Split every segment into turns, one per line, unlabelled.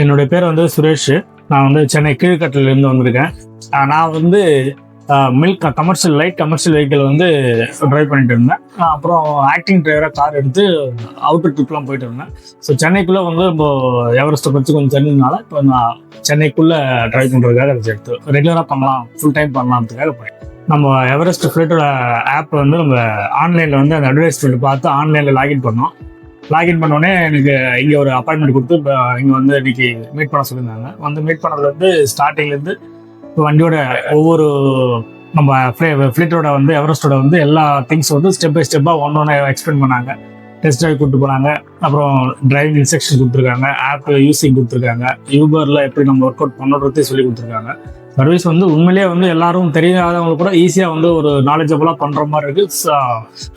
என்னுடைய பேர் வந்து சுரேஷ். நான் வந்து சென்னை கீழ்கட்டிலிருந்து வந்திருக்கேன். நான் வந்து லைட் கமர்ஷியல் வெஹிக்கிள் வந்து ட்ரைவ் பண்ணிட்டு இருந்தேன். அப்புறம் ஆக்டிங் டிரைவராக கார் எடுத்து அவுட்டர் ட்ரிப்லாம் போயிட்டு இருந்தேன். ஸோ சென்னைக்குள்ளே வந்து இப்போ எவரெஸ்ட்டை பற்றி கொஞ்சம் தெரிஞ்சதுனால இப்போ நான் சென்னைக்குள்ளே ட்ரைவ் பண்ணுறதுக்காக அதை எடுத்து ரெகுலராக பண்ணலாம், ஃபுல் டைம் பண்ணலாம்ன்றதுக்காக போய் நம்ம எவரெஸ்ட் ஃப்ளைட்டோட ஆப் வந்து நம்ம ஆன்லைனில் வந்து அந்த அட்வர்டைஸ்மெண்ட் பார்த்து ஆன்லைனில் லாகின் பண்ணோம். லாகின் பண்ணோடனே எனக்கு இங்கே ஒரு அப்பாயின்மெண்ட் கொடுத்து இங்கே வந்து இன்னைக்கு மீட் பண்ண சொல்லியிருந்தாங்க. வந்து மீட் பண்ணதுல வந்து ஸ்டார்டிங்லேருந்து வண்டியோட ஒவ்வொரு நம்ம ஃப்ளைட்டோட வந்து எவரெஸ்டோட வந்து எல்லா திங்ஸ் வந்து ஸ்டெப் பை ஸ்டெப்பாக ஒன்று எக்ஸ்பிளைன் பண்ணாங்க. டெஸ்ட் ட்ரைவ் கூப்பிட்டு போனாங்க. அப்புறம் டிரைவிங் இன்ஸ்ட்ரக்ஷன் கொடுத்துருக்காங்க, ஆப் யூஸிங் கொடுத்துருக்காங்க, யூபரில் எப்படி நம்ம ஒர்க் அவுட் பண்ணுறதே சொல்லி கொடுத்துருக்காங்க. சர்வீஸ் வந்து உண்மையிலேயே வந்து எல்லாரும் தெரியாதவங்க கூட ஈஸியாக வந்து ஒரு நாலேஜபிளாக பண்ணுற மாதிரி இருக்குது.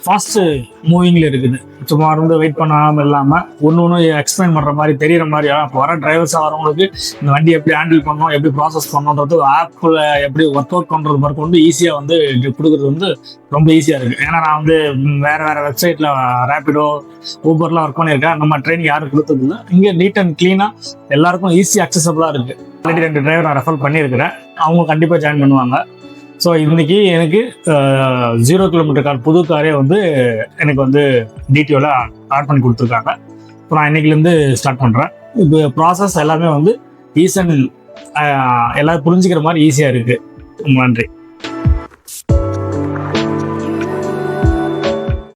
ஃபாஸ்ட்டு மூவிங்கில் இருக்குது. சும்மா இருந்து வெயிட் பண்ணாமல் இல்லாமல் ஒன்று எக்ஸ்பிளைன் பண்ணுற மாதிரி தெரிகிற மாதிரி. இப்போ வர டிரைவர்ஸாக வரவங்களுக்கு இந்த வண்டி எப்படி ஹேண்டில் பண்ணணும், எப்படி ப்ராசஸ் பண்ணணுன்றது, ஆப்பில் எப்படி ஒர்க் அவுட் பண்ணுறது மாதிரி கொண்டு ஈஸியாக வந்து கொடுக்குறது வந்து ரொம்ப ஈஸியாக இருக்குது. ஏன்னா நான் வந்து வேறு வெப்சைட்டில் ரேப்பிடோ ஊபர்லாம் ஒர்க் பண்ணியிருக்கேன். நம்ம ட்ரைனிங் யாரும் கொடுத்ததில்லை. இங்கே நீட் அண்ட் க்ளீனாக எல்லாருக்கும் ஈஸி அக்சசபிளாக இருக்குது. ஆல்ரெடி 2 டிரைவர் நான் ரெஃபர் பண்ணியிருக்கிறேன். அவங்க கண்டிப்பாக ஜாயின் பண்ணுவாங்க. ஸோ இன்னைக்கு எனக்கு 0 கிலோமீட்டர் கார், புது காரே வந்து எனக்கு வந்து டிடிஓவில் ஆட் பண்ணி கொடுத்துருக்காங்க. இப்போ நான் இன்னைக்குலேருந்து ஸ்டார்ட் பண்ணுறேன். இப்போ ப்ராசஸ் எல்லாமே வந்து ஈஸன் எல்லாரும் புரிஞ்சுக்கிற மாதிரி ஈஸியாக இருக்குது. நன்றி.